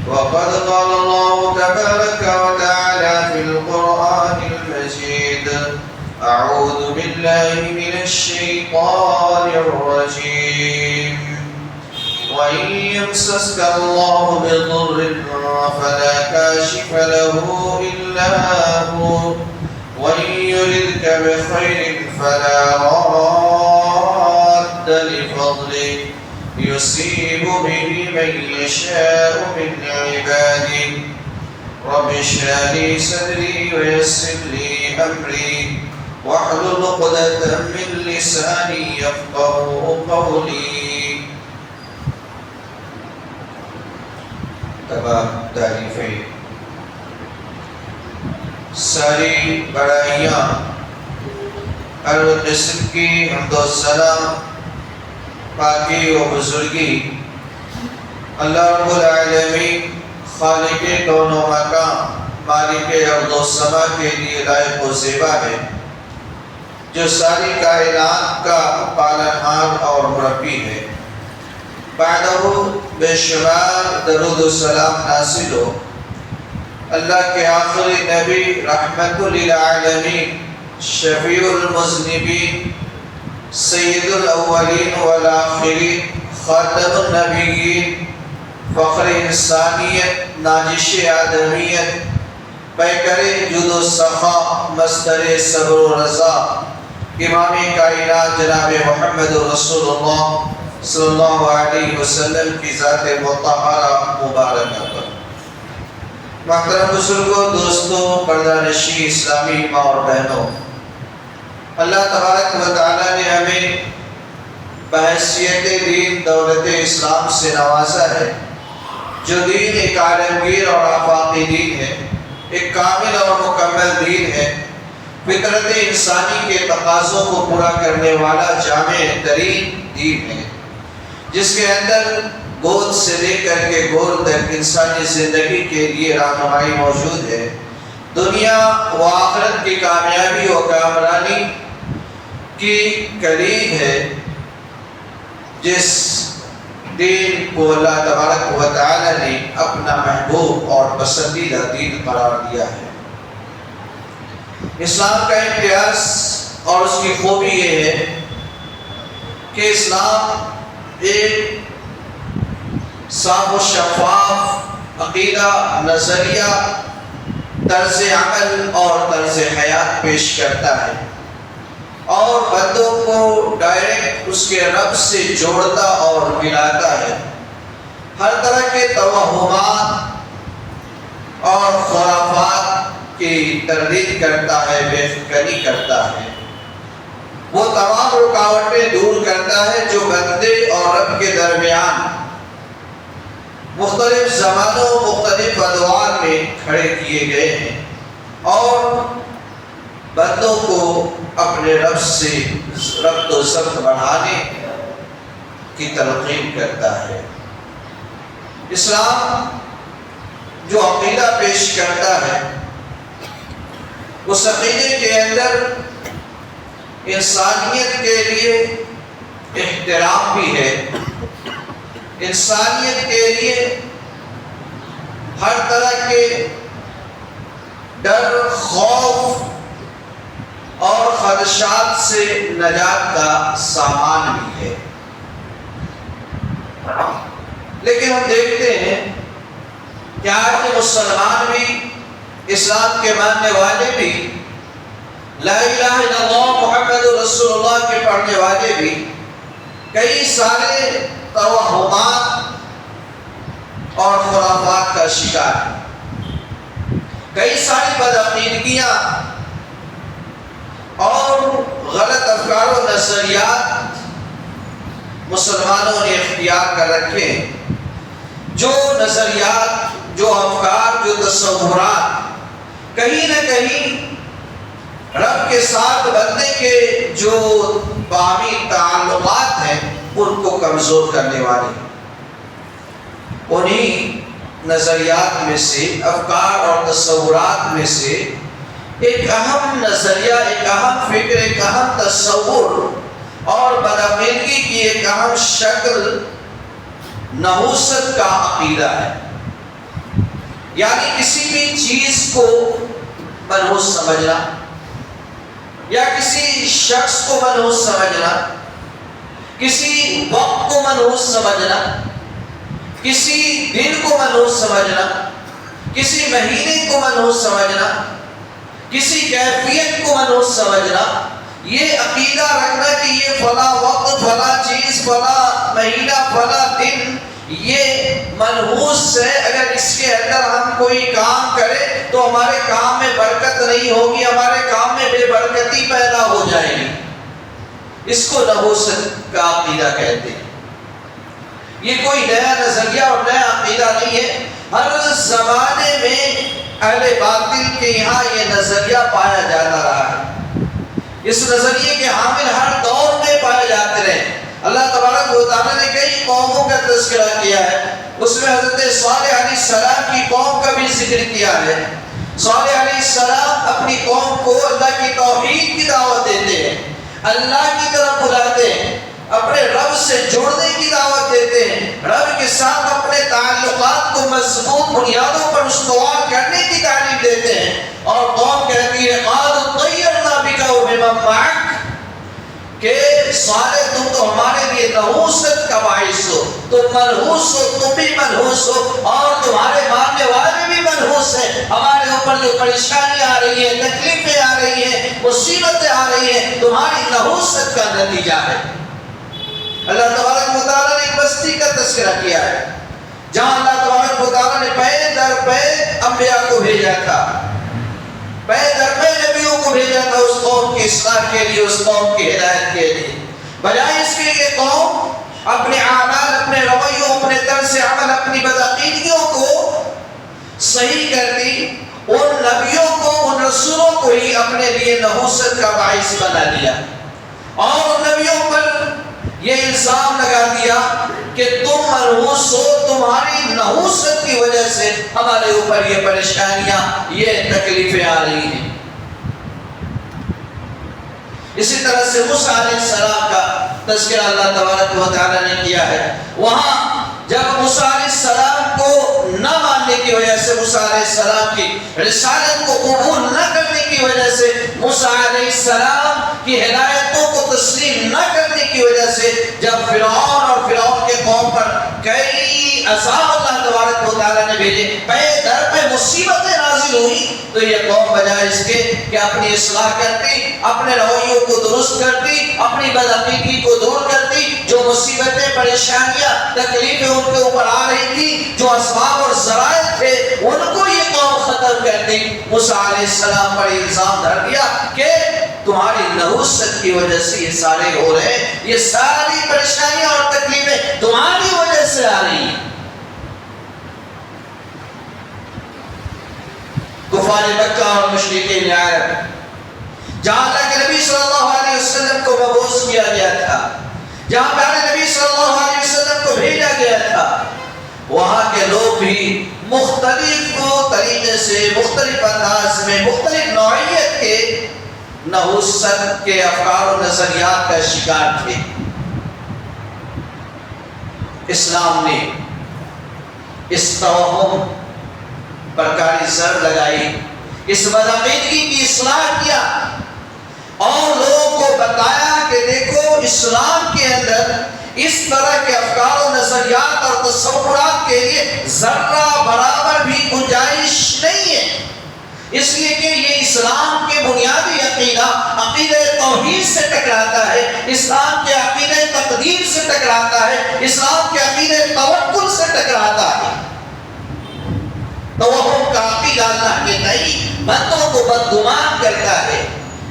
وقد قال الله تبارك وتعالى في القرآن المجيد: أعوذ بالله من الشيطان الرجيم. وإن يمسسك الله بضر فلا كاشف له إلا هو، وإن يردك بخير فلا راد لفضله يصيب به من يشاء من عباده. رب اشرح لي صدري ويسر لي أمري واحلل عقدة من لساني يفقهوا قولي. تمام تعریفیں، ساری بڑائیاں ہر قسم کی حمد و ثنا، پاکی و بزرگی اللہ رب العالمین خالق کون و مکان، مالک ارض و سما کے لیے لائق و زیبا ہے، جو ساری کائنات کا پالنہار اور مربی ہے۔ بعدہ بے شمار درود و سلام نازل ہو اللہ کے آخری نبی، رحمت للعالمین، شفیع المذنبین، سید الاولین والآخرین، خاتم النبیین، فخر انسانیت، ناجش آدمیت، پیکر جود و سخا، مصدر صبر و رضا، امام کائنات جناب محمد رسول اللہ صلی اللہ علیہ وسلم کی ذات مطہرہ مبارکہ پر۔ محترم بزرگوں، دوستوں، پردہ نشین اسلامی ماں اور بہنوں، اللہ تبارک و تعالیٰ نے ہمیں بحیثیت دین دولت اسلام سے نوازا ہے، جو دین ایک عالمگیر اور آفاقی دین ہے، ایک کامل اور مکمل دین ہے، فطرت انسانی کے تقاضوں کو پورا کرنے والا جامع ترین دین ہے، جس کے اندر گود سے لے کر کے گور تک انسانی زندگی کے لیے رہنمائی موجود ہے۔ دنیا و آخرت کی کامیابی و کامرانی کی کلید ہے، جس دین کو اللہ تبارک و تعالی نے اپنا محبوب اور پسندیدہ دین قرار دیا ہے۔ اسلام کا امتیاز اور اس کی خوبی یہ ہے کہ اسلام ایک صاف و شفاف عقیدہ، نظریہ، طرز عمل اور طرز حیات پیش کرتا ہے، اور بندوں کو ڈائریکٹ اس کے رب سے جوڑتا اور ملاتا ہے، ہر طرح کے توہمات اور خرافات کی تردید کرتا ہے، بے فکری کرتا ہے، وہ تمام رکاوٹیں دور کرتا ہے جو بندے اور رب کے درمیان مختلف زمانوں، مختلف ادوار میں کھڑے کیے گئے ہیں، اور بندوں کو اپنے رب سے ربط و ثبت بڑھانے کی تلقین کرتا ہے۔ اسلام جو عقیدہ پیش کرتا ہے، اس عقیدے کے اندر انسانیت کے لیے احترام بھی ہے، انسانیت کے لیے ہر طرح کے ڈر، خوف اور خدشات سے نجات کا سامان بھی ہے۔ لیکن ہم دیکھتے ہیں کہ آج کے مسلمان بھی، اسلام کے ماننے والے بھی، لا الہ الا اللہ محمد رسول اللہ کے پڑھنے والے بھی کئی سارے توہمات اور خرافات کا شکار ہیں، کئی ساری بدعقیدگیاں اور غلط افکار و نظریات مسلمانوں نے اختیار کر رکھے ہیں، جو نظریات، جو افکار، جو تصورات کہیں نہ کہیں رب کے ساتھ بندے کے جو باہمی تعلقات ہیں ان کو کمزور کرنے والے، انہی نظریات میں سے، افکار اور تصورات میں سے ایک اہم نظریہ، ایک اہم فکر، ایک اہم تصور اور بدعقیدگی کی ایک اہم شکل نحوست کا عقیدہ ہے۔ یعنی کسی بھی چیز کو منحوس سمجھنا یا کسی شخص کو منحوس سمجھنا، کسی وقت کو منحوس سمجھنا، کسی دن کو منحوس سمجھنا، کسی مہینے کو منحوس سمجھنا، کسی کیفیت کو منحوس سمجھنا، یہ عقیدہ رکھنا کہ یہ فلاں وقت، فلاں چیز، فلاں مہینہ، فلاں دن یہ منحوس ہے، اگر اس کے اندر ہم کوئی کام کریں تو ہمارے کام میں برکت نہیں ہوگی، ہمارے کام میں بے برکتی پیدا ہو جائے گی، اس کو نحوست کا عقیدہ کہتے ہیں۔ یہ کوئی نیا نظریہ اور نیا عقیدہ نہیں ہے، ہر زمانے میں اہل باطل کے یہاں یہ نظریہ پایا جاتا رہا ہے، اس نظریے کے حامل ہر دور میں پائے جاتے رہے۔ اللہ تبارک و تعالیٰ نے کئی قوموں کا تذکرہ کیا ہے، اس میں حضرت صالح علیہ السلام کی قوم کا بھی ذکر کیا ہے۔ صالح علیہ السلام اپنی قوم کو اللہ کی توحید کی دعوت دیتے ہیں، اللہ کی طرف بلاتے ہیں، اپنے رب سے جڑنے کی دعوت دیتے ہیں، رب کے ساتھ اپنے تعلقات کو مضبوط بنیادوں پر استوار کرنے کی تعلیم دیتے ہیں، اور قوم کہتی ہے قَالُوا طَيَّرْنَا بِكَ وَبِمَن مَّعَكَ کہ صالح تم تو ہمارے لیے نحوست کا باعث ہو، تم منحوس ہو، تم بھی منحوس ہو، اور تمہارے ماننے والے بھی منحوس ہیں، ہمارے اوپر جو پریشانیاں آ رہی ہیں، تکلیفیں آ رہی ہیں، مصیبتیں آ رہی ہیں، تمہاری نحوست کا نتیجہ ہے۔ اللہ تبارک و تعالیٰ نے ایک بستی کا تذکرہ کیا ہے جہاں اللہ تبارک و تعالیٰ نے پے در پے انبیاء کو بھیجا تھا، پے در پے نبیوں کو بھیجا تھا اس قوم کی اصلاح کے لیے، اس قوم کی ہدایت کے لیے، بجائے اس کے یہ قوم اپنے اعمال، اپنے رویوں، اپنے طرز عمل، اپنی بدعقیدگیوں کو صحیح کرتی، ان نبیوں کو، ان رسولوں کو ہی اپنے لیے نحوست کا باعث بنا دیا، اور ان نبیوں پر یہ الزام لگا دیا کہ تم منحوس ہو، تمہاری نحوست کی وجہ سے ہمارے اوپر یہ پریشانیاں، یہ تکلیفیں آ رہی ہیں۔ اسی طرح سے موسیٰ علیہ السلام کا تذکرہ اللہ تبارک و تعالیٰ نے کیا ہے، وہاں جب موسیٰ علیہ السلام کو نہ ماننے کی وجہ سے، موسیٰ علیہ السلام کی رسالت کو قبول نہ کرنے کی وجہ سے، موسیٰ علیہ السلام کی ہدایتوں کو تسلیم نہ کرنے کی وجہ سے جب فرعون اور فرعون کے قوم پر کئی عذاب اللہ تبارک و تعالیٰ نے بھیجے، پے در پہ مصیبتیں نازل ہوئی، تو یہ قوم بجائے اس کے کہ اپنی اصلاح کرتی، اپنے رویوں کو درست کرتی، اپنی بدعقیدگی کو دور کرتی، جو مصیبتیں، پریشانیاں، تکلیفیں ان کے اوپر آ رہی تھی، جو اسباب اور ذرائع تھے، ان کو یہ قوم ختم کرتی، موسیٰ علیہ السلام پر الزام دھر دیا کہ تمہاری نحوست کی وجہ سے یہ سارے ہو رہے ہیں، یہ ساری پریشانیاں اور تکلیفیں تمہاری وجہ سے آ رہی ہیں۔ کفار مکہ اور مشرکین عرب، جہاں اللہ کے نبی صلی اللہ علیہ وسلم کو مبعوث کیا گیا تھا، جہاں پیارے نبی صلی اللہ علیہ وسلم کو بھیجا گیا تھا، وہاں کے لوگ بھی مختلف طریقے سے، مختلف انداز میں، مختلف نوعیت کے نحوست کے افکار و نظریات کا شکار تھے۔ اسلام نے اس توہم پر کاری ضرب لگائی، اس بدعقیدگی کی اصلاح کیا، اور لوگوں کو بتایا کہ دیکھو اسلام کے اندر اس طرح کے افکار و نظریات اور تصورات کے لیے ذرہ برابر بھی گنجائش نہیں ہے، اس لیے کہ یہ اسلام کے بنیادی عقیدہ، عقیدہ توحید سے ٹکراتا ہے، اسلام کے عقیدہ تقدیر سے ٹکراتا ہے، اسلام کے عقیدہ توکل سے ٹکراتا ہے۔ توہم کا عقیدہ اللہ کے نہیں، بندوں کو بدگمان کرتا ہے،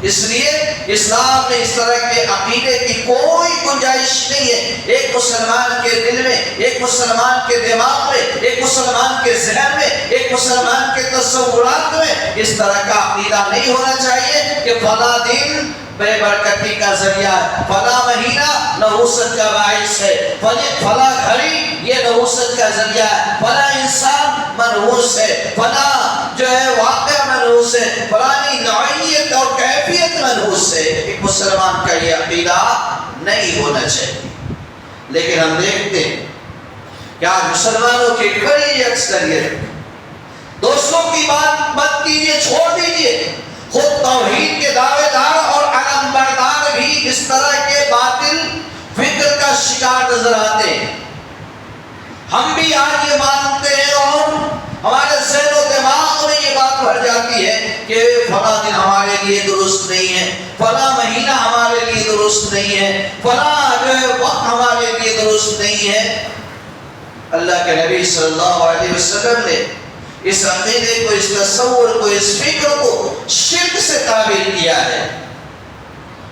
اس لیے اسلام میں اس طرح کے عقیدے کی کوئی گنجائش نہیں ہے۔ ایک مسلمان کے دل میں، ایک مسلمان کے دماغ میں، ایک مسلمان کے ذہن میں، ایک مسلمان کے تصورات میں اس طرح کا عقیدہ نہیں ہونا چاہیے کہ فلاں دن بے برکتی کا ذریعہ ہے، فلاں مہینہ نحوست کا باعث ہے، فلاں گھڑی یہ نحوست کا ذریعہ ہے، فلاں انسان منحوس ہے، فلاں جو ہے واقعہ منحوس ہے، فلانی نوعیت اور کیفیت منحوس ہے۔ ایک مسلمان کا یہ عقیدہ نہیں ہونا چاہیے، لیکن ہم دیکھتے ہیں کہ آج مسلمانوں کی بڑی اکثریت کی بات مت کیجیے، چھوڑ دیجیے۔ خود توحید کے دعوے دار اور علم بردار بھی اس طرح کے باطل فکر کا شکار نظر آتے ہیں۔ ہم بھی آج یہ مانتے ہیں اور ہمارے ذہن و دماغ میں یہ بات بھر جاتی ہے کہ فلاں دن ہمارے لیے درست نہیں ہے، فلاں مہینہ ہمارے لیے درست نہیں ہے، فلاں وقت ہمارے لیے درست نہیں ہے۔ اللہ کے نبی صلی اللہ علیہ وسلم نے اس عقیدے کو، اس تصور کو، اس فکر کو شرک سے تعبیر کیا ہے۔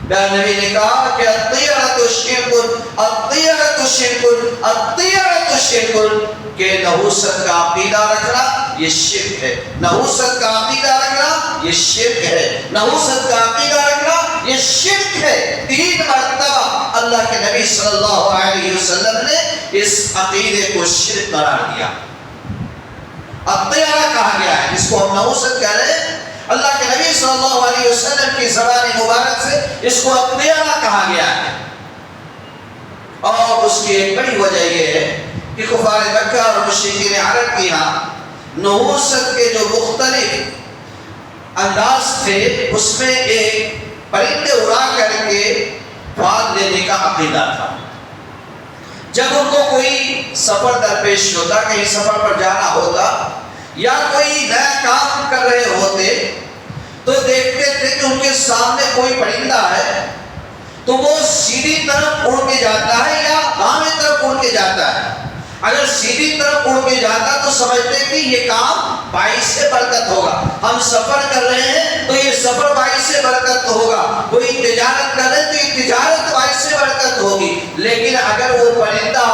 پیارے نبی نے کہا کہ الطیرۃ شرک، الطیرۃ شرک، الطیرۃ شرک، کہ نحوست کا عقیدہ رکھنا یہ شرک ہے، نحوست کا عقیدہ رکھنا یہ شرک ہے، نحوست کا عقیدہ رکھنا یہ شرک ہے۔ 3 مرتبہ اللہ کے نبی صلی اللہ علیہ وسلم نے اس عقیدے کو شرک قرار دیا۔ الطیرہ کہا گیا ہے جس کو ہم نحوست کہہ رہے ہیں، اللہ کے نبی صلی اللہ علیہ وسلم کی زبان مبارک سے اس کو الطیرہ کہا گیا ہے۔ اور اس کی ایک بڑی وجہ یہ ہے کہ کفار مکہ اور مشرکین عرب کی یہاں نحوست کے جو مختلف انداز تھے اس میں ایک پرندے اڑا کر کے پھاد لینے کا عقیدہ تھا۔ جب ان کو کوئی سفر درپیش ہوتا، کہیں سفر پر جانا ہوتا یا کوئی نیا کام کر رہے ہوتے تو دیکھتے تھے کہ ان کے سامنے کوئی پرندہ ہے تو وہ سیدھی طرف اڑ کے جاتا ہے یا بائیں طرف اڑ کے جاتا ہے۔ اگر سیدھی طرف اڑ کے جاتا تو سمجھتے کہ یہ کام باعث سے برکت ہوگا، ہم سفر کر رہے ہیں تو یہ سفر باعث سے برکت ہوگا، کوئی تجارت کر رہے ہیں تو یہ تجارت باعث سے برکت ہوگی۔ لیکن اگر وہ پرندہ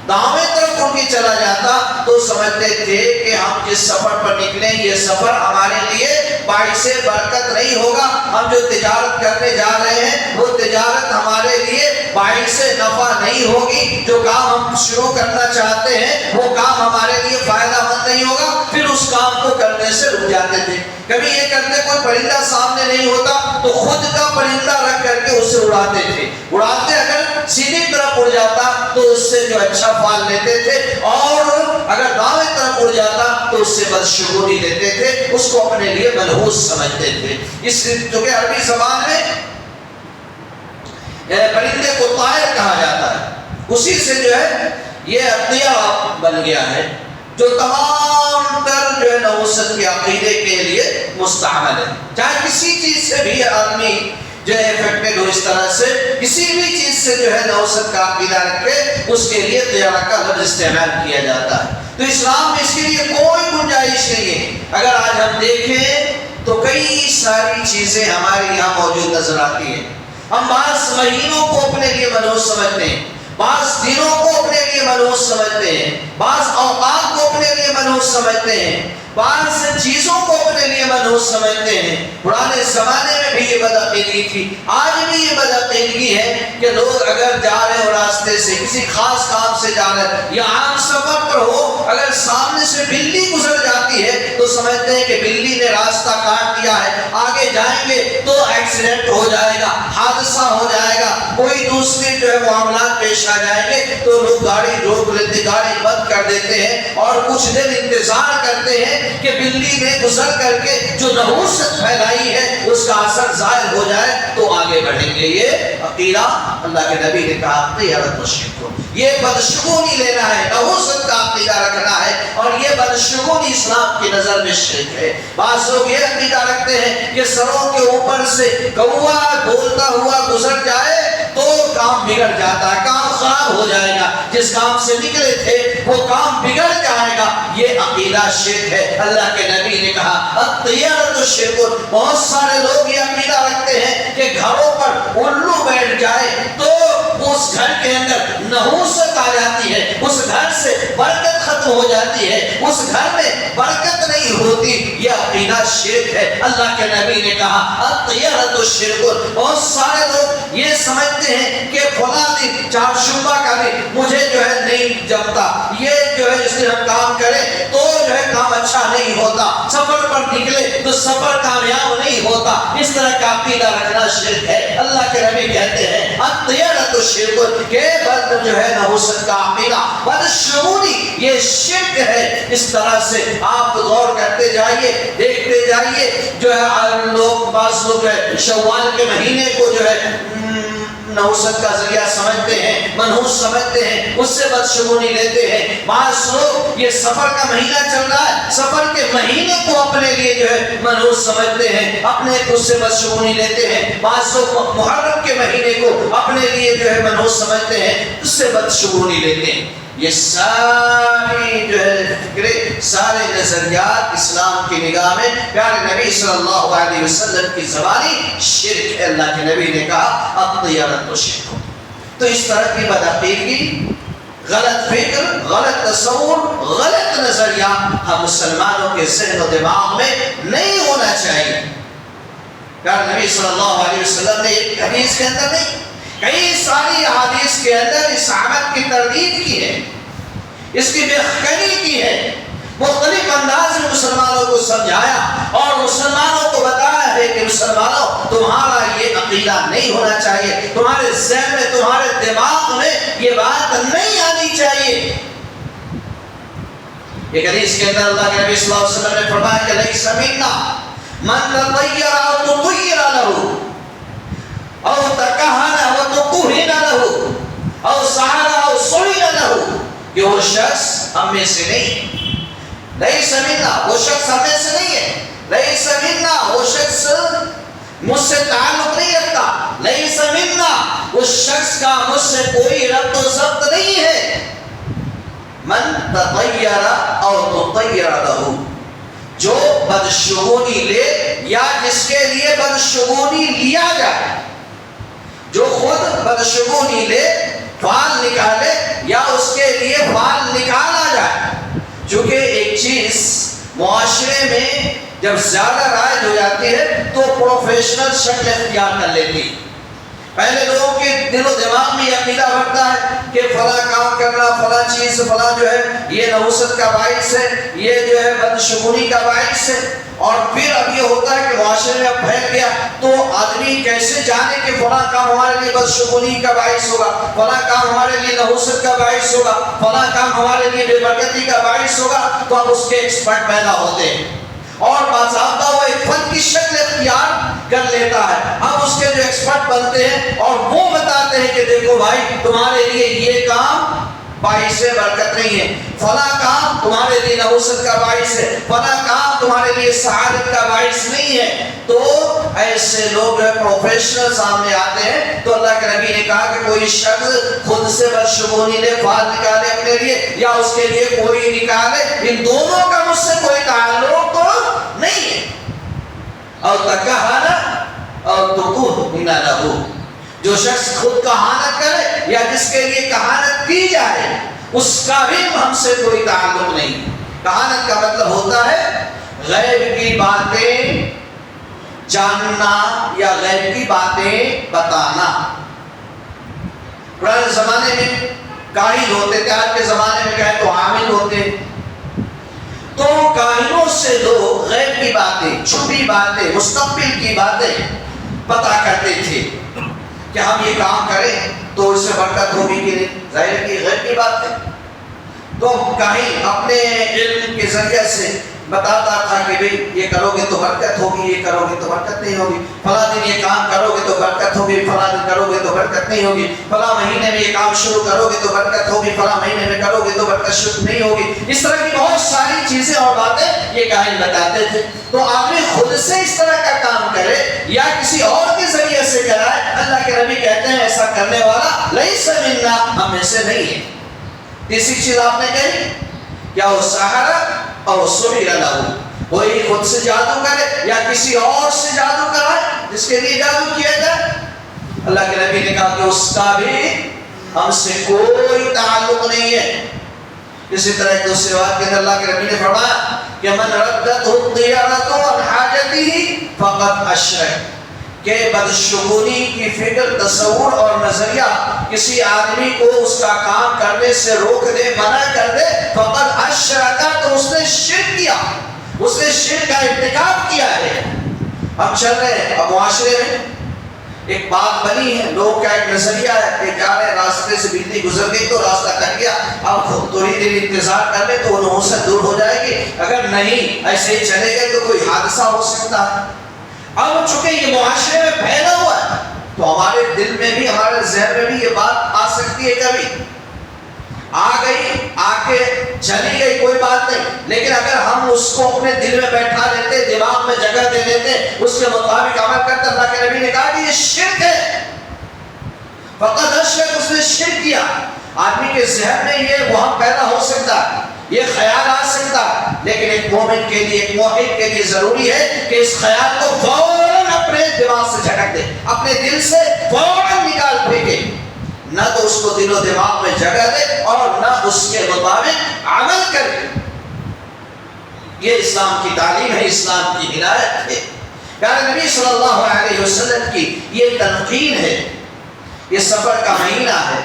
دائیں طرف اڑ کے چلا جاتا تو سمجھتے تھے کہ ہم جس سفر پر نکلے یہ سفر ہمارے لیے باعث برکت نہیں ہوگا، ہم جو تجارت کرنے جا رہے ہیں وہ تجارت ہمارے لیے باعث نفع نہیں ہوگی، جو کام ہم شروع کرنا چاہتے ہیں وہ کام ہمارے لیے فائدہ مند نہیں ہوگا، پھر اس کام کو کرنے سے رک جاتے تھے۔ کبھی یہ کرتے کوئی پرندہ سامنے نہیں ہوتا تو خود کا پرندہ رکھ کر کے اسے اڑاتے تھے، اڑاتے اگر سیدھی طرف اڑ جاتا تو اس سے جو اچھا پھال لیتے تھے، اور اگر دائیں طرف اڑ جاتا تو اس سے بدشگونی لیتے تھے، اس کو اپنے لیے منحوس سمجھتے تھے۔ اس چونکہ عربی زبان میں پرندے کو طائر کہا جاتا ہے، اسی سے جو ہے یہ عقیدہ بن گیا ہے جو تمام تر جو ہے نحوست کے عقیدے کے لیے مستعمل ہے۔ چاہے کسی چیز سے بھی آدمی جو ہے افیکٹڈ ہو، اس طرح سے کسی بھی چیز سے جو ہے نحوست کا عقیدہ رکھے اس کے لیے طیرہ کا لفظ استعمال کیا جاتا ہے۔ تو اسلام میں اس کے لیے کوئی گنجائش نہیں ہے۔ اگر آج ہم دیکھیں تو کئی ساری چیزیں ہمارے یہاں موجود نظر آتی ہیں۔ ہم بعض مہینوں کو اپنے لیے منحوس سمجھتے ہیں، بعض دنوں کو اپنے لیے منحوس سمجھتے ہیں، بعض اوقات کو اپنے لیے منحوس سمجھتے ہیں، بعض چیزوں کو اپنے لیے منحوس سمجھتے ہیں۔ پرانے زمانے میں بھی یہ بدعقیدگی تھی، آج بھی یہ بدعقیدگی ہے کہ لوگ اگر جا رہے ہو راستے سے کسی خاص کام سے جا رہے یا عام سفر پر ہو، اگر سامنے سے بلی گزر جاتی ہے تو سمجھتے ہیں کہ بلی نے راستہ کاٹ دیا ہے، آگے جائیں گے تو ایکسیڈنٹ ہو جائے گا، حادثہ ہو جائے گا، کوئی دوسری جو ہے معاملات پیش آ جائیں گے تو لوگ گاڑی روک لیتے، گاڑی بند کر دیتے ہیں اور کچھ دن انتظار کرتے ہیں کہ بلی نے گزر کر کے جو نحوست پھیلائی ہے اس کا اثر ظاہر ہو جائے تو آگے بڑھیں گے۔ یہ عقیدہ اللہ کے نبی نے کہا طیرۃ الشرک، یہ بدشگونی لینا ہے، نحوست کا عقیدہ رکھنا ہے، اور یہ بدشگونی اسلام کی نظر میں شرک ہے۔ بعض لوگ یہ عقیدہ رکھتے ہیں کہ سروں کے اوپر سے کوا بولتا ہوا گزر جائے تو کام بگڑ جاتا ہے، کام خراب ہو جائے گا، جس کام سے نکلے تھے وہ کام بگڑ جائے گا، یہ عقیدہ شرک ہے۔ اللہ کے نبی نے کہا الطیرۃ شرک۔ بہت سارے لوگ یہ عقیدہ رکھتے ہیں کہ گھروں پر الو بیٹھ جائے تو اس گھر کے اندر نحوست آ جاتی ہے، اس گھر سے برکت ختم ہو جاتی ہے، اس گھر میں برکت نہیں ہوتی، یہ عقیدہ شرک ہے۔ اللہ کے نبی نے کہا الطیرۃ شرک۔ بہت سارے لوگ یہ سمجھتے ہیں کہ فلاں دن چہارشنبہ کا دن مجھے جو ہے نہیں جمتا، یہ جو ہے اس دن ہم کام کریں تو جو ہے کام اچھا نہیں ہوتا، سفر پر نکلے تو سفر کامیاب نہیں ہوتا، اس طرح کا عقیدہ رکھنا شرک ہے۔ اللہ کے نبی کہتے ہیں الطیرۃ شرک، کہ بد جو ہے نحوست کا عقیدہ، بدشگونی یہ شرک ہے۔ اس طرح سے آپ غور کرتے جائیے، دیکھتے جائیے، جو ہے لوگ بعض لوگ شوال کے مہینے کو جو ہے نحوست کا ذریعہ سمجھتے ہیں، منحوس سمجھتے ہیں، اس سے بدشگونی لیتے ہیں۔ بعض لوگ یہ سفر کا مہینہ چل رہا ہے، سفر کے مہینے کو اپنے لیے جو ہے منحوس سمجھتے ہیں، اپنے اس سے بدشگونی لیتے ہیں۔ بعض لوگ محرم کے مہینے کو اپنے لیے جو ہے منحوس سمجھتے ہیں، اس سے بدشگونی لیتے ہیں۔ یہ ساری جو ہے فکرے، سارے نظریات اسلام کی نگاہ میں پیارے نبی صلی اللہ علیہ وسلم کی زبانی شرک ہے۔ اللہ کے نبی نے کہا الطیرۃ شرک۔ تو اس طرح کی بدعقیدگی، غلط فکر، غلط تصور، غلط نظریہ ہم مسلمانوں کے ذہن و دماغ میں نہیں ہونا چاہیے۔ پیارے نبی صلی اللہ علیہ وسلم نے ایک حدیث کے اندر نہیں، کئی ساری احادیث کے اندر اس عمل کی تردید کی ہے، اس کی بےخبری کی ہے، مختلف انداز میں مسلمانوں کو سمجھایا اور مسلمانوں کو بتایا ہے کہ مسلمانوں تمہارا یہ عقیدہ نہیں ہونا چاہیے، تمہارے ذہن میں، تمہارے دماغ میں یہ بات نہیں آنی چاہیے۔ ایک حدیث کے اندر اللہ کے نبی صلی اللہ علیہ وسلم نے فرمایا کہ لیس منا من تطیر او تطیر له او تکہن و تکہن له او سحر او سحر له، کہ وہ شخص ہم میں سے نہیں، لیس منا، وہ شخص ہم میں سے نہیں ہے، لیس منا، وہ شخص مجھ سے تعلق نہیں رکھتا، لیس منا، اس شخص کا مجھ سے کوئی ربط و ضبط نہیں ہے، من تطیر او تطیر له، جو بدشگونی لے یا جس کے لیے بدشگونی لیا جائے، جو خود بدشگونی لے، فعال نکالے یا اس کے لیے فعال نکالا جائے۔ چونکہ ایک چیز معاشرے میں جب زیادہ رائج ہو جاتی ہے تو پروفیشنل شکل اختیار کر لیتی ہے۔ پہلے لوگوں کے دل و دماغ میں یہ عقیدہ بڑھتا ہے کہ فلاں کام کرنا، فلاں چیز، فلاں جو ہے یہ نحوست کا باعث ہے، یہ جو ہے بدشگونی کا باعث ہے، اور پھر اب یہ ہوتا ہے کہ معاشرے میں اب پھیل گیا تو آدمی کیسے جانے کہ فلاں کام ہمارے لیے بدشگونی کا باعث ہوگا، فلاں کام ہمارے لیے نحوست کا باعث ہوگا، فلاں کام ہمارے لیے بے برکتی کا باعث ہوگا، تو اب اس کے ایکسپرٹ پیدا ہوتے ہیں اور باضابطہ وہ ایک فن کی شکل اختیار کر لیتا ہے۔ اب اس کے جو ایکسپرٹ بنتے ہیں اور وہ بتاتے ہیں کہ دیکھو بھائی تمہارے لیے یہ کام باعث برکت نہیں ہے، فلاں کام تمہارے لیے نحوست کا باعث ہے، فلاں کام تمہارے لیے سعادت کا باعث نہیں ہے۔ تو ایسے لوگ پروفیشنل سامنے آتے ہیں تو اللہ کے نبی نے کہا کہ کوئی شخص خود سے بدشگونی لے، فعال نکالے اپنے لیے یا اس کے لیے کوئی نکالے، ان دونوں کا مجھ سے کوئی تعلق تو نہیں ہے۔ اور تکہن اور تکہن له، جو شخص خود کہانت کرے یا جس کے لیے کہانت کی جائے اس کا بھی ہم سے کوئی تعلق نہیں۔ کہانت کا مطلب ہوتا ہے غیب کی باتیں جاننا یا غیب کی باتیں بتانا۔ پرانے زمانے میں کاہن ہوتے تھے، آج کے زمانے میں کہیں تو عامل ہوتے، تو کاہنوں سے لوگ غیب کی باتیں، چھپی باتیں، مستقبل کی باتیں پتا کرتے تھے کہ ہم یہ کام کریں تو اس سے برکت ہوگی کہ نہیں، ظاہر کی غیب کی بات ہے۔ تو کاہن اپنے علم کے ذریعے سے بتاتا تھا کہ بھئی یہ کرو گے تو برکت ہوگی، یہ کرو گے تو برکت نہیں ہوگی، فلاں دن یہ کام کرو گے تو برکت ہوگی، فلاں دن کرو گے تو برکت نہیں ہوگی، فلاں مہینے میں یہ کام شروع کرو گے تو برکت ہوگی، فلاں مہینے میں کرو گے تو برکت شروع نہیں ہوگی۔ اس طرح کی بہت ساری چیزیں اور باتیں یہ کاہن بتاتے تھے۔ تو آدمی خود سے اس طرح کا کام کرے یا کسی اور کے ذریعے سے کرائے، اللہ کے نبی کہتے ہیں ایسا کرنے والا لیس منا، ہم میں سے نہیں ہے۔ تیسری چیز آپ نے کہی یا وہ سحر اور سحر له، وہی خود سے جادو کرے یا کسی اور سے جادو کرائے جس کے لیے جادو کیا جائے، اللہ کے نبی نے کہا کہ اس کا بھی ہم سے کوئی تعلق نہیں ہے۔ اسی طرح ایک دوسری بات کے اندر اللہ کے نبی نے فرمایا کہ من ردته الطيرة عن حاجته فقد اشرک، کہ بدشگونی کی فکر، تصور اور نظریہ کسی آدمی کو اس کا کام کرنے سے روک دے، منع کر دے، فقد اشرک، تو اس نے شرک کیا۔ اس نے شرک کا ارتکاب کیا ہے۔ ہم چل رہے ہیں، اب معاشرے میں ایک بات بنی ہے، لوگ کا ایک نظریہ ہے کہ جا رہے راستے سے بجلی گزر گئی تو راستہ کٹ گیا، اب تھوڑی دیر انتظار کر لیں تو وہ نحوست دور ہو جائے گی، اگر نہیں ایسے ہی چلے گئے تو کوئی حادثہ ہو سکتا ہے۔ اب چونکہ یہ معاشرے میں پھیلا ہوا ہے تو ہمارے دل میں بھی، ہمارے ذہن میں بھی یہ بات آ سکتی ہے، کبھی آ گئی، آ کے چلی گئی، کوئی بات نہیں، لیکن اگر ہم اس کو اپنے دل میں بیٹھا لیتے، دماغ میں جگہ دے لیتے، اس کے مطابق عمل کرتے، اللہ کے نبی نے کہا کہ یہ شرک ہے، فقط اشرک، اس نے شرک کیا۔ آدمی کے ذہن میں یہ وہم پیدا ہو سکتا ہے، یہ خیال آ سکتا ہے، لیکن ایک مومن کے لیے، ایک موحد کے لیے ضروری ہے کہ اس خیال کو فوراً اپنے دماغ سے جھٹک دے، اپنے دل سے فوراً نکال پھینکے، نہ تو اس کو دل و دماغ میں جگہ دے اور نہ اس کے مطابق عمل کرے۔ یہ اسلام کی تعلیم ہے، اسلام کی ہدایت ہے۔ پیارے نبی صلی اللہ علیہ وسلم کی یہ تلقین ہے۔ یہ سفر کا مہینہ ہے،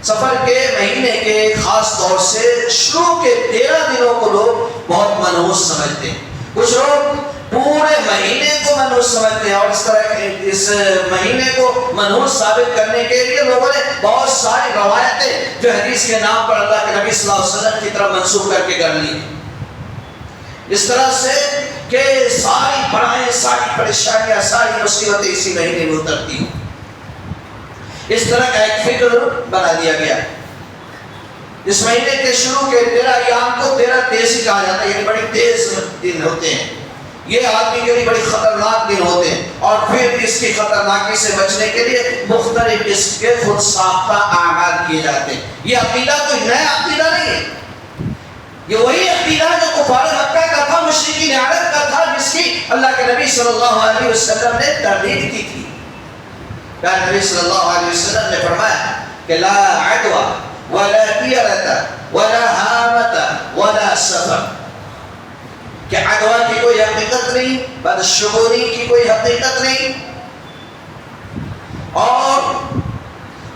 سفر کے مہینے کے خاص طور سے شروع کے 13 دنوں کو لوگ بہت منحوس سمجھتے ہیں، کچھ لوگ پورے مہینے کو منحوس سمجھتے ہیں، اور اس طرح اس مہینے کو منحوس ثابت کرنے کے لیے لوگوں نے بہت ساری روایتیں جو حدیث کے نام پر اللہ کے نبی صلی اللہ علیہ وسلم کی طرف منسوخ کر کے کر لی، اس طرح سے کہ ساری بڑائیں، ساری پریشانیاں، ساری مصیبتیں اسی مہینے میں اترتی ہیں۔ اس طرح کا ایک فکر بنا دیا گیا۔ اس مہینے کے شروع کے 13 ایام کو 13 تیزی کہا جاتا ہے، یعنی بڑی تیز دن ہوتے ہیں، یہ آدمی کے لیے بڑی خطرناک دن ہوتے ہیں، اور پھر اس کی خطرناکی سے بچنے کے لیے مختلف اس کے خود ساختہ اعمال کیے جاتے ہیں۔ یہ عقیدہ کوئی نیا عقیدہ نہیں ہے، یہ وہی عقیدہ جو کفار مکہ کا تھا، مشرکین عرب کا تھا، جس کی اللہ کے نبی صلی اللہ علیہ وسلم نے تردید کی تھی۔ پیارے نبی صلی اللہ علیہ وسلم نے فرمایا کہ لا عدوى ولا طیرة ولا ہامة ولا سفر، کہ عدوہ کی کوئی حقیقت نہیں، بدشگونی کی کوئی حقیقت نہیں، اور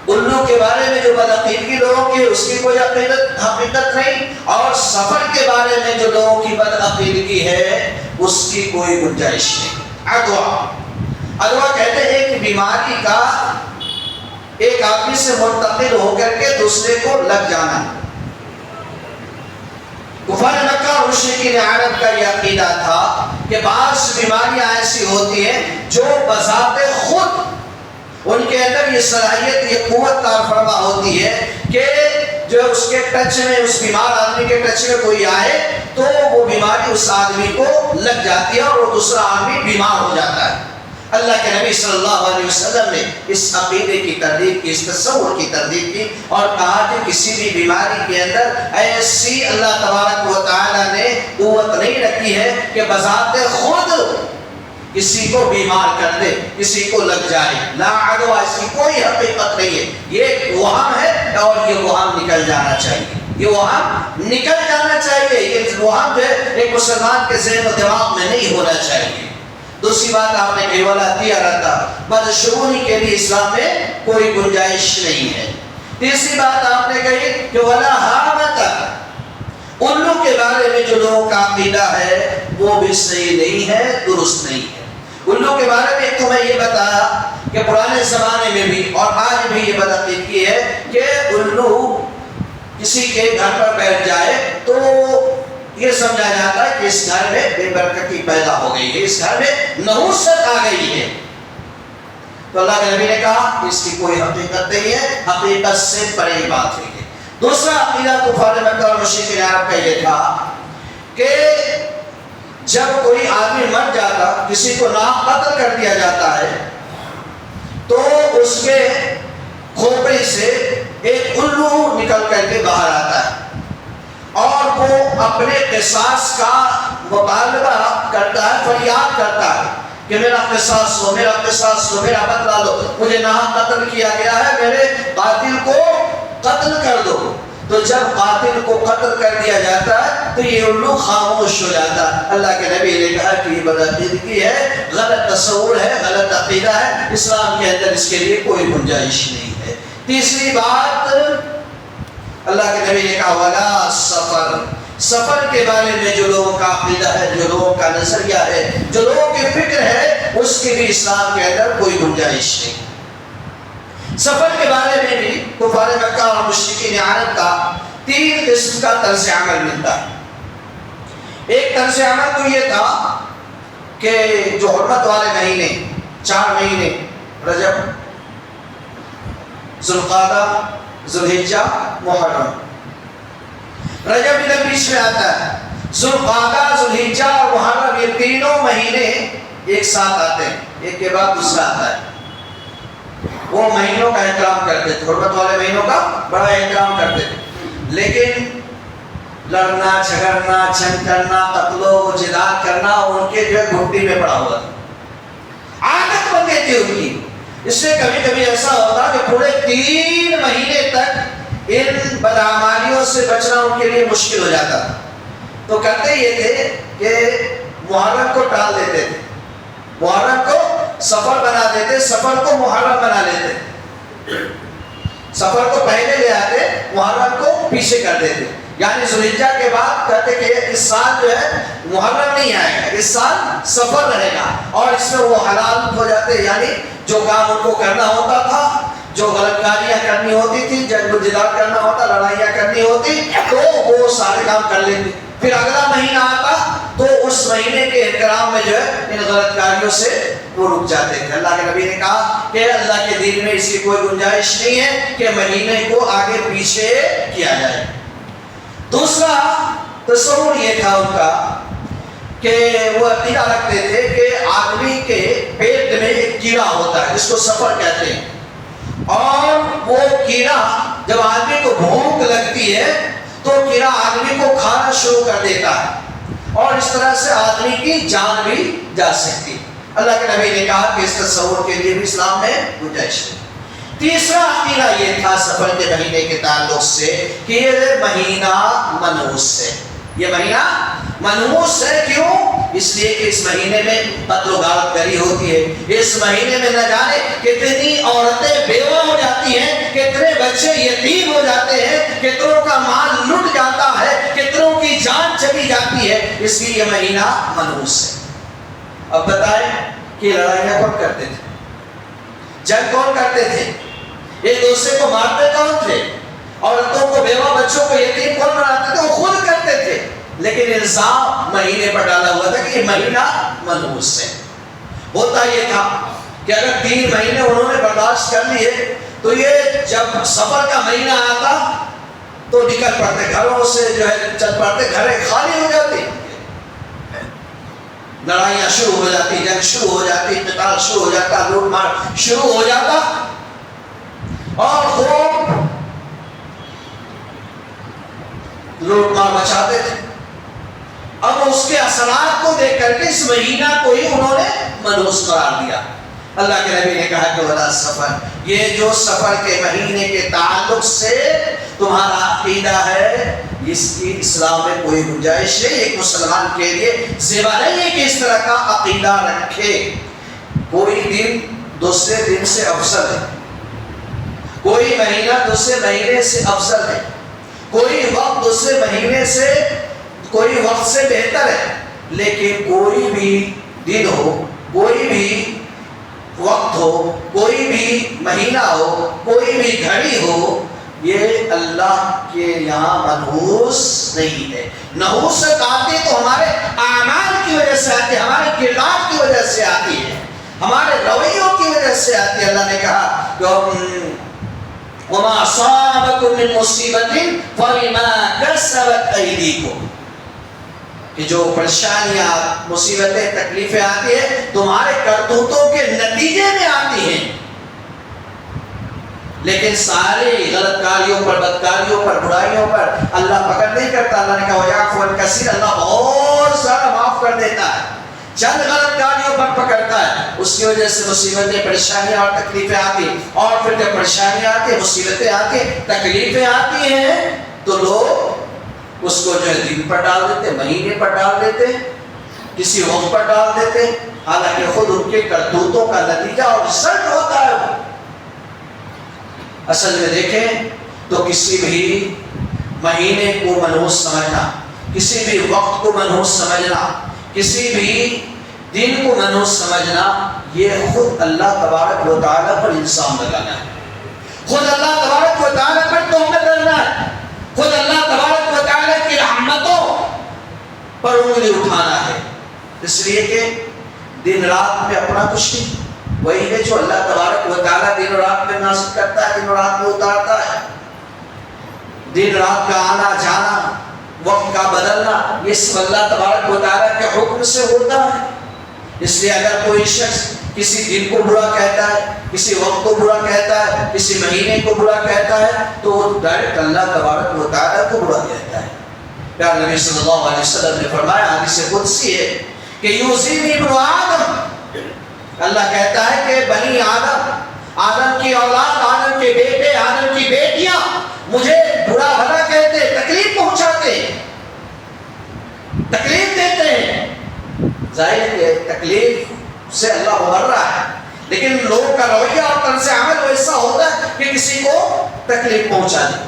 الو کے بارے میں جو بدعقیدگی لوگوں کی اس کی کوئی حقیقت نہیں، اور سفر کے بارے میں جو لوگوں کی بدعقیدگی ہے اس کی کوئی گنجائش نہیں۔ عدوہ کہتے ہیں ایک بیماری کا ایک آدمی سے منتقل ہو کر کے دوسرے کو لگ جانا۔ کفار مکہ اور مشرکین عرب کا یہ عقیدہ تھا کہ بعض بیماریاں ایسی ہوتی ہیں جو بذات خود ان کے اندر یہ صلاحیت، یہ قوت کار فرما ہوتی ہے کہ جو اس کے ٹچ میں، اس بیمار آدمی کے ٹچ میں کوئی آئے تو وہ بیماری اس آدمی کو لگ جاتی ہے اور وہ دوسرا آدمی بیمار ہو جاتا ہے۔ اللہ کے نبی صلی اللہ علیہ وسلم نے اس عقیدے کی تردید کی، اس تصور کی تردید کی، اور کہا کہ کسی بھی بیماری کے اندر ایسی اللہ تبارک و تعالی نے قوت نہیں رکھی ہے کہ بذات خود کسی کو بیمار کر دے، کسی کو لگ جائے۔ لا عدوہ، اس کی کوئی حقیقت نہیں ہے، یہ ایک وہم ہے، اور یہ وہم نکل جانا چاہیے، یہ وہم نکل جانا چاہیے، یہ وہم جو ہے ایک مسلمان کے ذہن و دماغ میں نہیں ہونا چاہیے۔ دوسری بات آپ نے کہی ولا طیرۃ، بدشگونی کے لیے اسلام میں کوئی گنجائش نہیں ہے۔ تیسری بات آپ نے کہی کہ ولا ہامۃ، الو کے بارے میں جو لوگوں کا عقیدہ ہے وہ بھی صحیح نہیں ہے، درست نہیں ہے۔ الو کے بارے میں تو میں یہ بتایا کہ پرانے زمانے میں بھی اور آج بھی یہ بدعقیدگی ہے کہ الو کسی کے گھر پر بیٹھ جائے تو یہ سمجھا جاتا ہے کہ اس گھر میں بے برکتی پیدا ہو گئی ہے، اس گھر میں نحوست آ گئی ہے۔ تو اللہ کے نبی نے کہا کہ اس کی کوئی حقیقت نہیں ہے، حقیقت سے پرے بات ہے۔ دوسرا عقیدہ کفار مکہ اور مشرکین عرب کا یہ تھا کہ جب کوئی آدمی مر جاتا، کسی کو ناحق قتل کر دیا جاتا ہے، تو اس کے کھوپڑی سے ایک الو نکل کر کے باہر آتا ہے، اور وہ اپنے قصاص کا مطالبہ کرتا ہے، فریاد کرتا ہے کہ میرا قصاص ہو، میرا قصاص ہو، میرا بدلہ دو، مجھے ناحق قتل کیا گیا ہے، میرے قاتل کو قتل کر دو۔ تو جب قاتل کو قتل کر دیا جاتا ہے تو یہ الو خاموش ہو جاتا ہے۔ اللہ کے نبی نے کہا کہ یہ بدعقیدگی ہے، غلط تصور ہے، غلط عقیدہ ہے، اسلام کے اندر اس کے لیے کوئی گنجائش نہیں ہے۔ تیسری بات اللہ کے نبی نے کہا ولا سفر، سفر کے بارے میں جو لوگوں کا عقیدہ ہے، جو لوگوں کا نظریہ ہے، جو لوگوں کی فکر ہے، اس کی بھی اسلام کے اندر کوئی گنجائش نہیں۔ سفر کے بارے میں بھی کفار مکہ اور مشرکین عرب کا 3 قسم کا طرز عمل ملتا ہے۔ ایک طرز عمل تو یہ تھا کہ جو حرمت والے مہینے 4 مہینے رجب، ذوالقعدہ، ذوالحجہ، محرم، رجب ادھر بیچ میں آتا ہے، ذوالقعدہ، ذوالحجہ اور محرم یہ تینوں مہینے ایک ساتھ آتے ہیں، ایک کے بعد دوسرا آتا ہے۔ وہ مہینوں کا احترام کرتے تھے، حرمت والے مہینوں کا بڑا احترام کرتے تھے، لیکن لڑنا جھگڑنا جنگ کرنا قتل و جدال کرنا ان کے جو ہے گھٹی میں پڑا ہوا تھا، عادت بن گئی تھی ان کی۔ اس سے کبھی کبھی ایسا ہوتا کہ پورے 3 مہینے تک ان بدعمالیوں سے بچنا ان کے لیے مشکل ہو جاتا تھا، تو کرتے یہ تھے کہ محرم کو ٹال دیتے تھے، محرم کو سفر بنا دیتے، سفر کو محرم بنا لیتے، سفر کو پہلے لے آتے، محرم کو پیچھے کر دیتے، یعنی ذوالحجہ کے بعد کہتے کہ اس سال جو ہے محرم نہیں آئے گا، اس سال سفر رہے گا، اور اس میں وہ حلال ہو جاتے، یعنی جو کام ان کو کرنا ہوتا تھا، جو غلط کاریاں کرنی ہوتی تھی، جنگ و جدال کرنا ہوتا، لڑائیاں کرنی ہوتی، تو وہ سارے کام کر لیتے۔ پھر اگلا مہینہ آتا تو اس مہینے کے احترام میں جو ہے ان غلط کاریوں سے وہ رک جاتے تھے۔ اللہ کے نبی نے کہا کہ اللہ کے دین میں اس کی کوئی گنجائش نہیں ہے کہ مہینے کو آگے پیچھے کیا جائے۔ دوسرا تصور یہ تھا ان کا کہ وہ عقیدہ رکھتے تھے کہ آدمی کے پیٹ میں ایک کیڑا ہوتا ہے جس کو سفر کہتے ہیں، اور وہ کیڑا جب آدمی کو بھوک لگتی ہے تو کیڑا آدمی کو کھانا شروع کر دیتا ہے، اور اس طرح سے آدمی کی جان بھی جا سکتی۔ اللہ کے نبی نے کہا کہ اس تصور کے لیے بھی اسلام میں گنجائش ہے۔ تیسرا عقیدہ یہ تھا سفر کے مہینے کے تعلق سے کہ یہ مہینہ منحوس ہے، یہ مہینہ منحوس ہے۔ کیوں؟ اس لیے کہ اس مہینے میں قتل و غارت گری ہوتی ہے، اس مہینے میں نہ جانے کتنی عورتیں بیوہ ہو جاتی ہیں، کتنے بچے یتیم ہو جاتے ہیں، کتنوں کا مال لٹ جاتا ہے، کتنوں کی جان چلی جاتی ہے، اس لیے یہ مہینہ منحوس ہے۔ اب بتائیں کہ لڑائیاں کون کرتے تھے، جنگ کون کرتے تھے، ایک دوسرے کو مارتے کون تھے، عورتوں کو بیوہ بچوں کو یتیم کون بناتے تھے، وہ خود کرتے تھے، لیکن الزام مہینے پر ڈالا ہوا تھا کہ یہ مہینہ منحوس ہے۔ ہوتا یہ تھا کہ اگر 3 مہینے انہوں نے برداشت کر لیے تو یہ جب سفر کا مہینہ آتا تو نکل پڑتے گھروں سے، جو ہے چل پڑتے، گھریں خالی ہو جاتی، لڑائیاں شروع ہو جاتی، جنگ شروع ہو جاتی، قتال شروع ہو جاتا، لوٹ مار شروع ہو جاتا، اور خوب لوٹ مار مچاتے تھے۔ اب اس کے اثرات کو دیکھ کر کے اس مہینہ کو ہی انہوں نے منحوس قرار دیا۔ اللہ کے نبی نے کہا کہ ولا سفر، یہ جو سفر کے مہینے کے تعلق سے تمہارا عقیدہ ہے، اس کی اسلام میں کوئی گنجائش نہیں، ایک مسلمان کے لیے زیبا نہیں ہے کہ اس طرح کا عقیدہ رکھے۔ کوئی دن دوسرے دن سے افضل ہے، کوئی مہینہ دوسرے مہینے سے افضل ہے، کوئی وقت دوسرے مہینے سے، کوئی وقت سے بہتر ہے، لیکن کوئی بھی دن ہو، کوئی بھی وقت ہو، کوئی بھی مہینہ ہو، کوئی بھی گھڑی ہو، یہ اللہ کے یہاں منحوس نہیں ہے۔ نحوست آتی تو ہمارے اعمال کی وجہ سے آتی ہے، ہمارے کردار کی وجہ سے آتی ہے، ہمارے رویوں کی وجہ سے آتی ہے۔ اللہ نے کہا کہ وَمَا أَصَابَكُم مِّن مُّصِيبَةٍ فَبِمَا كَسَبَتْ أَيْدِيكُمْ، کہ جو پریشانیاں، مصیبتیں، تکلیفیں آتی ہیں تمہارے کرتوتوں کے نتیجے میں آتی ہیں، لیکن ساری غلط کاریوں پر، بدکاریوں پر، برائیوں پر اللہ پکڑ نہیں کرتا۔ اللہ نے کہا وَيَعْفُو عَنْ كَثِيرٍ، اللہ بہت سارا معاف کر دیتا ہے، چند غلط کاریوں پر پکڑتا ہے، اس کی وجہ سے مصیبتیں، پریشانیاں اور تکلیفیں آتی، اور پھر جب پریشانیاں آتی، مصیبتیں آتی، تکلیفیں آتی ہیں تو لوگ اس کو جو ہے دن پر ڈال دیتے، مہینے پر ڈال دیتے، کسی وقت پر ڈال دیتے، حالانکہ خود ان کے کرتوتوں کا نتیجہ اور رزلٹ ہوتا ہے وہ۔ اصل میں دیکھیں تو کسی بھی مہینے کو منحوس سمجھنا، کسی بھی وقت کو منحوس سمجھنا، کسی بھی دن کو منحوس سمجھنا، یہ خود اللہ تبارک و تعالیٰ پر الزام لگانا ہے، خود اللہ تبارک و تعالیٰ پر تہمت کرنا ہے، خود اللہ تبارک و تعالیٰ کی رحمتوں پر انگلی اٹھانا ہے۔ اس لیے کہ دن رات میں اپنا کچھ نہیں، وہی ہے جو اللہ تبارک و تعالیٰ دن و رات میں نازل کرتا ہے، دن و رات میں اتارتا ہے۔ دن رات کا آنا جانا، وقت کا بدلنا، یہ سب اللہ تبارک و تعالیٰ کے حکم سے ہوتا ہے۔ اس لیے اگر کوئی شخص کسی دن کو برا کہتا ہے، کسی وقت کو برا کہتا ہے، کسی مہینے کو برا کہتا ہے، تو وہ ڈائریکٹ اللہ تبارک و تعالیٰ کو برا کہتا ہے۔ پیارے نبی صلی اللہ علیہ وسلم نے فرمایا، حدیث قدسی ہے کہ یوزینی ابن آدم، اللہ کہتا ہے کہ بنی آدم، آدم کی اولاد، آدم کے بیٹے، آدم کی بیٹیاں مجھے برا بھلا کہتے، تکلیف پہنچاتے، تکلیف دیتے ہیں۔ ظاہر ہے تکلیف سے اللہ ابھر رہا ہے، لیکن لوگوں کا رویہ اور طرز عمل ویسا ہوتا ہے کہ کسی کو تکلیف پہنچا دے۔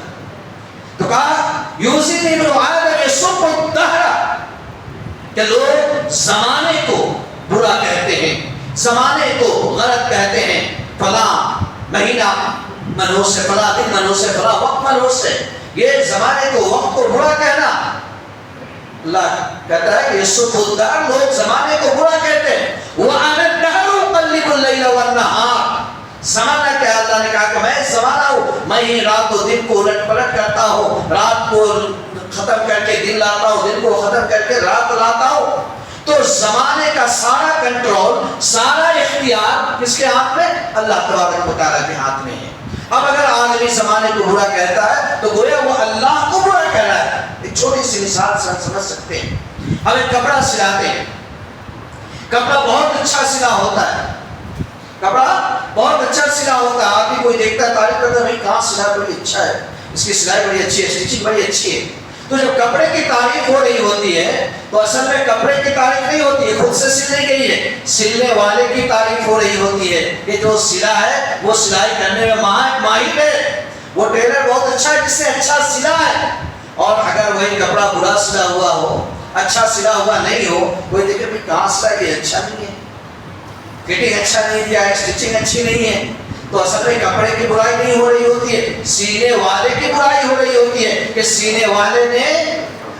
تو کہا یوزینی ابن آدم یسب الدہر، کہ لوگ زمانے کو برا کہتے ہیں، زمانے کو غلط کہتے ہیں، فلاں مہینہ منحوس ہے، فلاں دن منحوس ہے، فلاں وقت منحوس ہے۔ یہ زمانے کو، وقت کو برا کہنا، اللہ کہتا ہے کہ یسب الدہر، لوگ زمانے کو برا کہتے ہیں۔ وَأَنَا الدَّهْرُ أُقَلِّبُ اللَّيْلَ وَالنَّهَارَ، زمانہ کیا؟ اللہ نے کہا کہ میں زمانہ ہوں، میں ہی رات و دن کو الٹ پلٹ کرتا ہوں، رات کو ختم کر کے دن لاتا ہوں، دن کو ختم کر کے رات لاتا ہوں۔ تو زمانے کا سارا کنٹرول، سارا اختیار کس کے ہاتھ میں؟ اللہ تبارک و تعالیٰ کے ہاتھ میں ہے۔ اب اگر آدمی زمانے کو برا کہتا ہے تو گویا وہ اللہ کو برا کہہ رہا ہے۔ ایک چھوٹی سی مثال سے سمجھ سکتے ہیں، ہم ایک کپڑا سلاتے ہیں، کپڑا بہت اچھا سلا ہوتا ہے، کپڑا بہت اچھا سلا ہوتا ہے، آدمی کوئی دیکھتا ہے تعریف کرتا ہے، بھائی کہاں سلا، بڑی اچھا ہے، اس کی سلائی بڑی اچھی ہے، اسٹیچنگ بڑی اچھی ہے۔ تو جب کپڑے کی تعریف ہو رہی ہوتی ہے تو اصل میں کپڑے کی تعریف نہیں ہوتی ہے، خود سے سلنے گئی ہے، سلنے والے کی تعریف ہو رہی ہوتی ہے کہ جو سلا ہے وہ سلائی کرنے میں ماہر ہے، وہ ٹیلر بہت اچھا ہے جس نے اچھا سلا ہے۔ اور اگر وہی کپڑا برا سلا ہوا ہو، اچھا سلا ہوا نہیں ہو، کوئی دیکھے بھائی کہاں سلا، یہ اچھا نہیں ہے، فٹنگ اچھا نہیں دیا ہے، اسٹیچنگ اچھی نہیں ہے، تو اصل میں کپڑے کی برائی نہیں ہو رہی ہوتی ہے، سینے والے کی برائی ہو رہی ہوتی ہے کہ سینے والے نے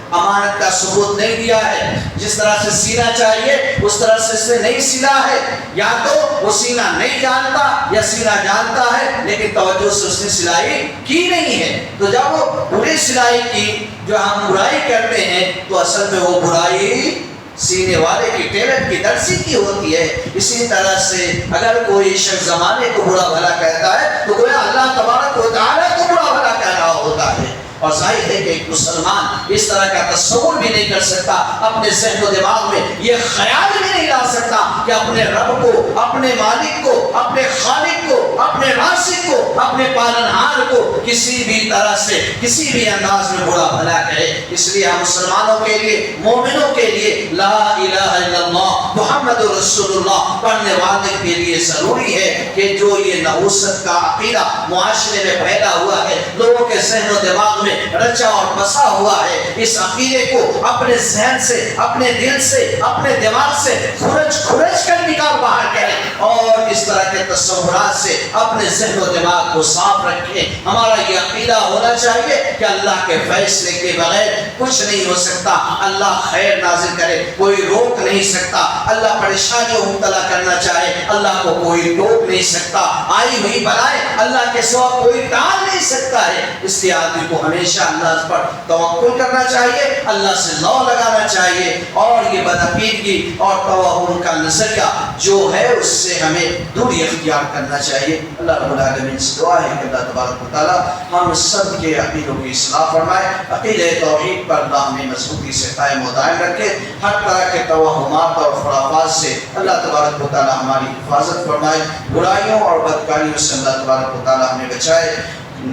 امانت کا ثبوت نہیں دیا ہے، جس طرح سے سینا چاہیے اس طرح سے اس نے نہیں سلا ہے، یا تو وہ سینا نہیں جانتا یا سینا جانتا ہے لیکن توجہ سے اس نے سلائی کی نہیں ہے۔ تو جب وہ بری سلائی کی جو ہم برائی کرتے ہیں تو اصل میں وہ برائی سینے والے کی، ٹیلر کی، درزی کی ہوتی ہے۔ اسی طرح سے اگر کوئی شخص زمانے کو برا بھلا کہتا ہے تو گویا اللہ تبارک و تعالیٰ کو برا بھلا کہہ رہا ہوتا ہے۔ اور ظاہر ہے کہ ایک مسلمان اس طرح کا تصور بھی نہیں کر سکتا، اپنے ذہن و دماغ میں یہ خیال بھی نہیں لا سکتا کہ اپنے رب کو، اپنے مالک کو، اپنے خالق کو، اپنے رازق کو، اپنے پالنہار کو کسی بھی طرح سے، کسی بھی انداز میں برا بھلا کہے۔ اس لیے ہم مسلمانوں کے لیے، مومنوں کے لیے لا الہ الا اللہ محمد رسول اللہ پڑھنے والے کے لیے ضروری ہے کہ جو یہ نحوست کا عقیدہ معاشرے میں پیدا ہوا ہے، لوگوں کے ذہن و دماغ میں رچا اور بسا ہوا ہے، اس عقیدے کو اپنے ذہن سے، اپنے دل سے، اپنے دماغ سے کھرچ کر نکال باہر کریں اور اس طرح کے تصورات سے اپنے ذہن و دماغ کو صاف رکھیں۔ ہمارا یہ عقیدہ ہونا چاہیے کہ اللہ کے فیصلے کے بغیر کچھ نہیں ہو سکتا، اللہ خیر نازل کرے کوئی روک نہیں سکتا، اللہ پریشانیوں مبتلا کرنا چاہے اللہ کو کوئی روک نہیں سکتا، آئی ہوئی بلائیں اللہ کے سوا کوئی ٹال نہیں سکتا ہے۔ اس لیے آدمی کو ہمیشہ اللہ پر توکل کرنا چاہیے، اللہ سے لو لگانا چاہیے، اور یہ بدعقیدگی اور توہم کا نظریہ جو ہے اس سے ہمیں دوری اختیار کرنا چاہیے۔ اللہ رب العالمین سے دعا ہے کہ اللہ تبارک و تعالی ہم سب کے عقیدوں کی اصلاح فرمائے، عقیدہ توحید پر اللہ ہمیں مضبوطی سے قائم و دائم رکھے، ہر طرح کے توہمات اور خرافات سے اللہ تبارک و تعالی ہماری حفاظت فرمائے، برائیوں اور بدکاریوں سے اللہ تبارک و تعالی ہمیں بچائے،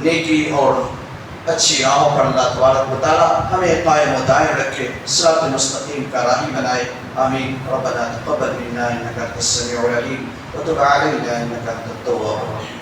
نیکی اور اچھی راہوں پر اللہ تبارک و تعالی ہمیں قائم و دائم رکھے، صراط مستقیم کا راہی بنائے۔ آمین۔ ربنا تقبل منا انک انت السمیع العلیم وتب علینا انک انت التواب الرحیم۔